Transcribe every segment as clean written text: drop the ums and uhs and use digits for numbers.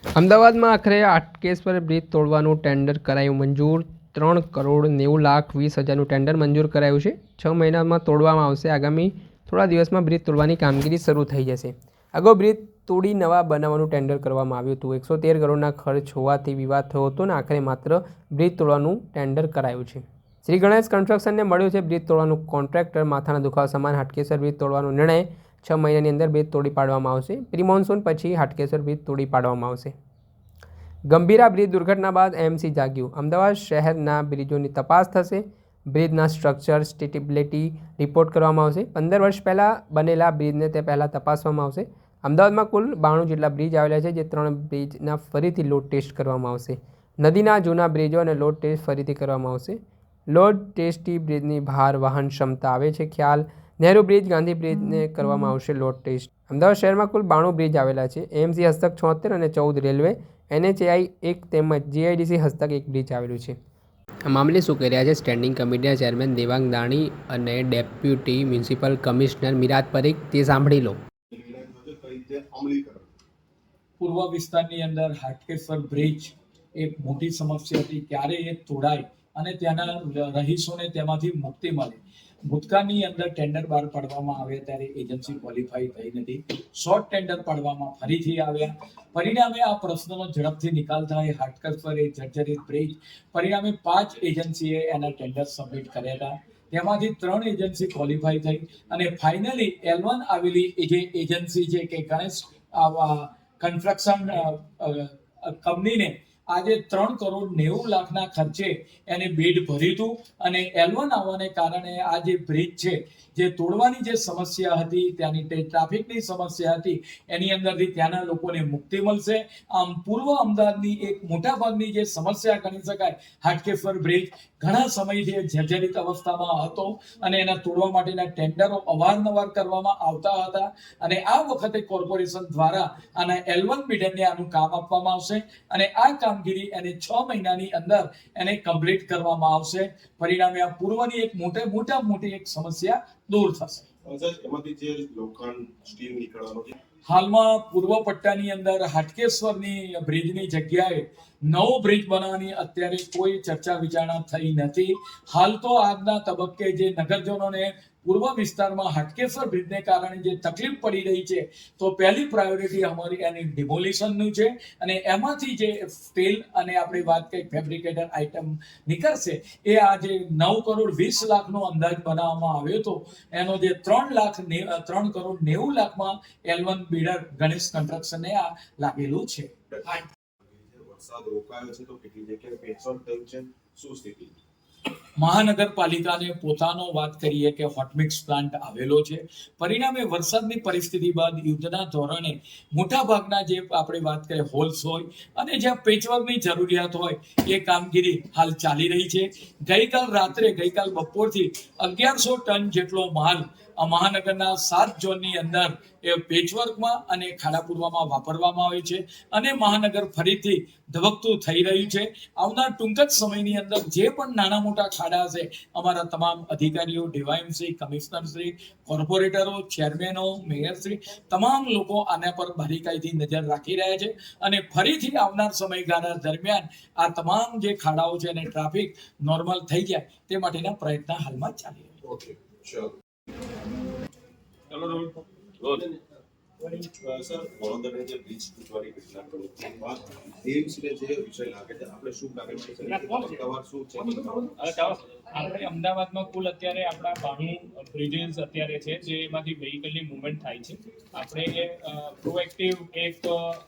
અમદાવાદમાં આખરે Hatkeshwar bridge તોડવાનું tender કરાયું મંજૂર 3,90,20,000નું ટેન્ડર મંજૂર કરાયું છે. 6 મહિનામાં તોડવામાં આવશે. આગામી થોડા દિવસમાં બ્રિજ તોડવાની કામગીરી શરૂ થઈ જશે. અગાઉ બ્રિજ તોડી નવા બનાવવાનું ટેન્ડર કરવામાં આવ્યું હતું. 113 કરોડના ખર્ચ હોવાથી વિવાદ થયો હતો અને આખરે માત્ર બ્રિજ તોડવાનું ટેન્ડર કરાયું છે. શ્રી ગણેશ કન્સ્ટ્રક્શનને મળ્યું છે બ્રિજ તોડવાનું કોન્ટ્રાક્ટર. માથાના દુખાવા સમાન હાટકેશ્વર બ્રિજ તોડવાનો નિર્ણય. 6 મહિનાની અંદર બ્રિજ તોડી પાડવામાં આવશે. પ્રી મોન્સૂન પછી હાટકેશ્વર બ્રિજ તોડી પાડવામાં આવશે. ગંભીરા બ્રિજ દુર્ઘટના બાદ એમસી જાગ્યું. અમદાવાદ શહેરના બ્રિજોની તપાસ થશે. બ્રિજના સ્ટ્રક્ચર સ્ટેબિલિટી રિપોર્ટ કરવામાં આવશે. 15 વર્ષ પહેલાં બનેલા બ્રિજને તે પહેલાં તપાસવામાં આવશે. અમદાવાદમાં કુલ 92 જેટલા બ્રિજ આવેલા છે, જે 3 બ્રિજના ફરીથી લોડ ટેસ્ટ કરવામાં આવશે. નદીના જૂના બ્રિજો અને લોડ ટેસ્ટ ફરીથી કરવામાં આવશે. લોડ ટેસ્ટથી બ્રિજની ભાર વહન ક્ષમતા આવે છે ખ્યાલ. નહેરુ બ્રિજ, ગાંધી બ્રિજને કરવામાં આવશે લોડ ટેસ્ટ. અમદાવાદ શહેરમાં કુલ 92 બ્રિજ આવેલા છે. એએમસી હસ્તક 76 અને 14 રેલવે, NHAI 1 તેમજ GIDC હસ્તક 1 બ્રિજ આવેલું છે. આ મામલે શું કહી રહ્યા છે સ્ટેન્ડિંગ કમિટીના ચેરમેન દેવાંગ દાણી અને deputy municipal commissioner Miraj Parikh, તે સાંભળી લો. પૂર્વ વિસ્તારની અંદર હાટકેશ્વર બ્રિજ એક મોટી સમસ્યા હતી. ક્યારે એ તોડાય અને ત્યાંના રહીશોને તેમાંથી મુક્તિ મળે. ભૂતકાળની અંદર ટેન્ડર બહાર પાડવામાં આવ્યા ત્યારે એજન્સી ક્વોલિફાઈ થઈ નથી. શોર્ટ ટેન્ડર પાડવામાં ફરીથી આવ્યા. પરિણામે આ પ્રશ્નનો ઝડપથી નિકાલ થાય. હાટકેશ્વર એ જર્જરિત બ્રિજ. પરિણામે 5 એજન્સીએ એના ટેન્ડર સબમિટ કર્યા હતા. તેમાંથી 3 એજન્સી ક્વોલિફાઈ થઈ અને ફાઇનલી L1 આવેલી જે એજન્સી છે કે ગણેશ કન્સ્ટ્રક્શન કંપનીને આજે 3,90,00,000ના ખર્ચે એને બિડ ભર્યું હતું અને L1 આવવાને કારણે આ જે બ્રિજ છે, જે તોડવાની જે સમસ્યા હતી, ત્યાંની ટ્રાફિકની સમસ્યા હતી, એની અંદરથી ત્યાંના લોકોને મુક્તિ મળશે. આમ પૂર્વ અમદાવાદની એક મોટાભાગની જે સમસ્યા ગણી શકાય, હાટકેશ્વર બ્રિજ ઘણા સમયથી જર્જરિત અવસ્થામાં હતો અને એના તોડવા માટેના ટેન્ડરો અવારનવાર કરવામાં આવતા હતા અને આ વખતે કોર્પોરેશન દ્વારા આના L1 બિડરને આનું કામ આપવામાં આવશે અને આ કામગીરી એને 6 મહિનાની અંદર એને કમ્પ્લીટ કરવામાં આવશે. પરિણામે આ પૂર્વની એક મોટી એક સમસ્યા દૂર થશે. એમાંથી જે લોખંડ સ્ટીલ નીકળવાનો છે, હાલમાં પૂર્વ પટ્ટાની અંદર હાટકેશ્વરની બ્રિજની જગ્યાએ નવો બ્રિજ બનાવવાની અત્યારે કોઈ ચર્ચા વિચારણા થઈ નથી. હાલ તો આજના તબક્કે જે નગરજનોને પૂર્વ વિસ્તારમાં હાટકેશ્વર બ્રિજને કારણે જે તકલીફ પડી રહી છે, તો પહેલી પ્રાયોરિટી અમારી એની ડિમોલિશનનું છે અને એમાંથી જે સ્ટીલ અને આપણે વાત કરી ફેબ્રિકેટર આઇટમ નીકળશે એ આજે 9,20,00,000નો અંદાજ બનાવવામાં આવ્યો હતો. એનો જે 3,90,00,000માં L1 બિલ્ડર ગણેશ કન્સ્ટ્રક્શનને આ લાગેલું છે. વરસાદ રોકાયો છે તો કેટલી જગ્યાએ પેચવર્ક થયું છે, શું સ્થિતિ? મહાનગરપાલિકાને પોતાનો વાત કરીએ કે હોટમિક્સ પ્લાન્ટ આવેલો છે. પરિણામે વરસાદની પરિસ્થિતિ બાદ યુદ્ધના ધોરણે મોટા ભાગના જે આપણે વાત કરીએ હોલ્સ હોય અને જ્યાં પેચવર્કની જરૂરિયાત હોય એ કામગીરી હાલ ચાલી રહી છે. ગઈકાલ બપોરથી 1100 ટન જેટલો માલ મહાનગરના 7 ઝોનની અંદર એ પેચવર્કમાં અને ખાડાપૂરવામાં વાપરવામાં આવે છે અને મહાનગર ફરીથી ધબકતું થઈ રહ્યું છે. આવનાર ટૂંક જ સમયની અંદર જે પણ નાના મોટા ખાડા હશે, અમારા તમામ અધિકારીઓ, ડીવાયએમસી, કમિશનરશ્રી, કોર્પોરેટરો, ચેરમેનો, મેયરશ્રી, તમામ લોકો આના પર બારીકાઈથી નજર રાખી રહ્યા છે અને ફરીથી આવનાર સમયગાળા દરમિયાન આ તમામ જે ખાડાઓ છે અને ટ્રાફિક નોર્મલ થઈ જાય તે માટેના પ્રયત્ન હાલમાં ચાલી રહ્યા છે. સર, વડોદરાની જે બ્રિજ તૂટવાની ઘટના બાદ એમ્સને જે વિષય લાગે છે, આપણે શું કાર્યવાહી કરી? શું છે આપણે અમદાવાદમાં કુલ અત્યારે આપણા 92 બ્રિજીસ અત્યારે છે, જેમાંથી વ્હીકલની મૂવમેન્ટ થાય છે. આપણે પ્રોએક્ટિવ એક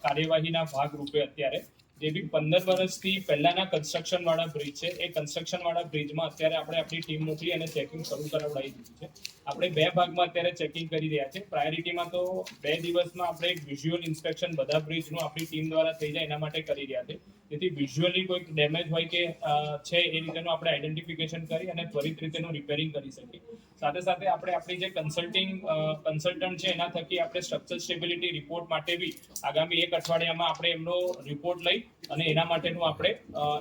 કાર્યવાહીના ભાગરૂપે અત્યારે જે બી 15 વર્ષથી પહેલાના કન્સ્ટ્રક્શન વાળા બ્રિજ છે, એ કન્સ્ટ્રક્શન વાળા બ્રિજમાં અત્યારે આપણે આપણી ટીમ મોકલી અને ચેકિંગ શરૂ કરાવડાવી દીધું છે. આપણે 2 ભાગમાં અત્યારે ચેકિંગ કરી રહ્યા છે. પ્રાયોરિટીમાં તો 2 દિવસમાં આપણે એક વિઝ્યુઅલ ઇન્સ્પેક્શન બધા બ્રિજનું આપણી ટીમ દ્વારા થઈ જાય એના માટે કરી રહ્યા છે, જેથી વિઝ્યુઅલી કોઈક ડેમેજ હોય કે છે એ રીતેનું આપણે આઈડેન્ટિફિકેશન કરી અને ત્વરિત રીતેનું રિપેરિંગ કરી શકીએ. સાથે સાથે આપણે આપણી જે કન્સલ્ટન્ટ છે એના થકી આપણે સ્ટ્રક્ચર સ્ટેબિલિટી રિપોર્ટ માટે બી આગામી 1 અઠવાડિયામાં આપણે એમનો રિપોર્ટ લઈ અને એના માટેનું આપણે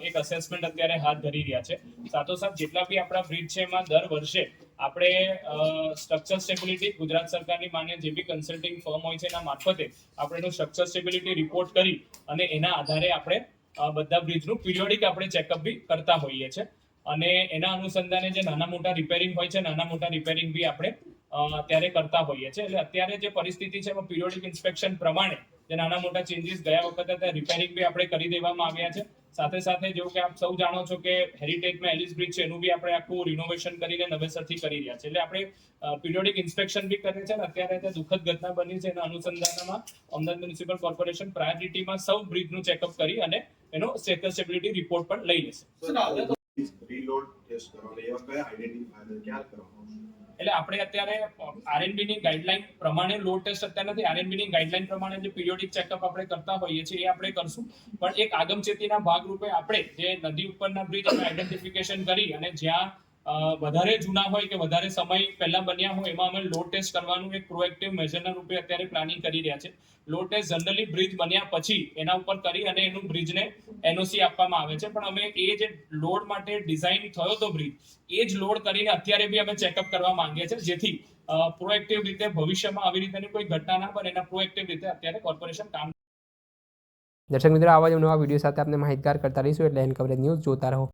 એક અસેસમેન્ટ અત્યારે હાથ ધરી રહ્યા છે. સાથોસાથ જેટલા બી આપણા બ્રિજ છે એમાં દર વર્ષે આપણે સ્ટ્રક્ચર સ્ટેબિલિટી ગુજરાત સરકારની માન્ય જે બી કન્સલ્ટિંગ ફર્મ હોય છે એના મારફતે આપણે એનું સ્ટ્રક્ચર સ્ટેબિલિટી રિપોર્ટ કરી અને એના આધારે આપણે બધા બ્રિજનું પીરિયોડિક આપણે ચેકઅપ બી કરતા હોઈએ છીએ અને એના અનુસંધાને જે નાના મોટા રિપેરિંગ હોય છે નાના મોટા રિપેરિંગ બી આપણે ત્યારે કરતા હોઈએ છીએ. એટલે અત્યારે જે પરિસ્થિતિ છે એમાં પીરિયોડિક ઇન્સ્પેક્શન પ્રમાણે જે નાના મોટા ચેન્જીસ ગયા વખતે રિપેરિંગ બી આપણે કરી દેવામાં આવ્યા છે. સાથે સાથે જેવું કે આપ સૌ જાણો છો કે હેરિટેજમાં એલિસ બ્રિજ છે એનું બી આપણે આખું રિનોવેશન કરીને નવેસરથી કરી રહ્યા છે. એટલે આપણે પીરિયોડિક ઇન્સ્પેક્શન બી કરીએ છીએ અને અત્યારે જે દુઃખદ ઘટના બની છે એના અનુસંધાનમાં અમદાવાદ મ્યુનિસિપલ કોર્પોરેશન પ્રાયોરિટીમાં સૌ બ્રિજનું ચેકઅપ કરી અને એનો સ્ટેબિલિટી રિપોર્ટ પણ લઈ લેશે. રીલોડ ટેસ્ટ કરવાના એવા કયા આઈડેન્ટિફાયર ક્યાં કરવાનું છે? એટલે આપણે અત્યારે આરએનબી ની ગાઈડલાઈન પ્રમાણે લોડ ટેસ્ટ અત્યારે નથી. આરએનબી ની ગાઈડલાઈન પ્રમાણે જે પીરિયોડિક ચેકઅપ આપણે કરતા હોઈએ છીએ એ આપણે કરશું. પણ એક આગમચેતીના ભાગરૂપે આપણે જે નદી ઉપરના બ્રિજ આઈડેન્ટિફિકેશન કરી અને જ્યાં વધારે જૂના હોય કે વધારે સમય પહેલા બન્યા હોય એમાં અમે લોડ ટેસ્ટ કરવાનું એક પ્રોએક્ટિવ મેજરના રૂપે અત્યારે પ્લાનિંગ કરી રહ્યા છે. લોડ ટેસ્ટ જનરલી બ્રિજ બન્યા પછી એના ઉપર કરી અને એનું બ્રિજને એનઓસી આપવામાં આવે છે. પણ અમે એ જે લોડ માટે ડિઝાઇન થયો તો બ્રિજ એ જ લોડ કરીને અત્યારે બી અમે ચેકઅપ કરવા માંગીએ છીએ જેથી પ્રોએક્ટિવ રીતે ભવિષ્યમાં આવી રીતની કોઈ ઘટના ના બને એના પ્રોએક્ટિવ રીતે અત્યારે કોર્પોરેશન કામ. દર્શક મિત્રો, આવા જ નવા વિડીયો સાથે આપણે માહિતગાર કરતા રહીશું. એટલે એન કવરેજ ન્યૂઝ જોતા રહો.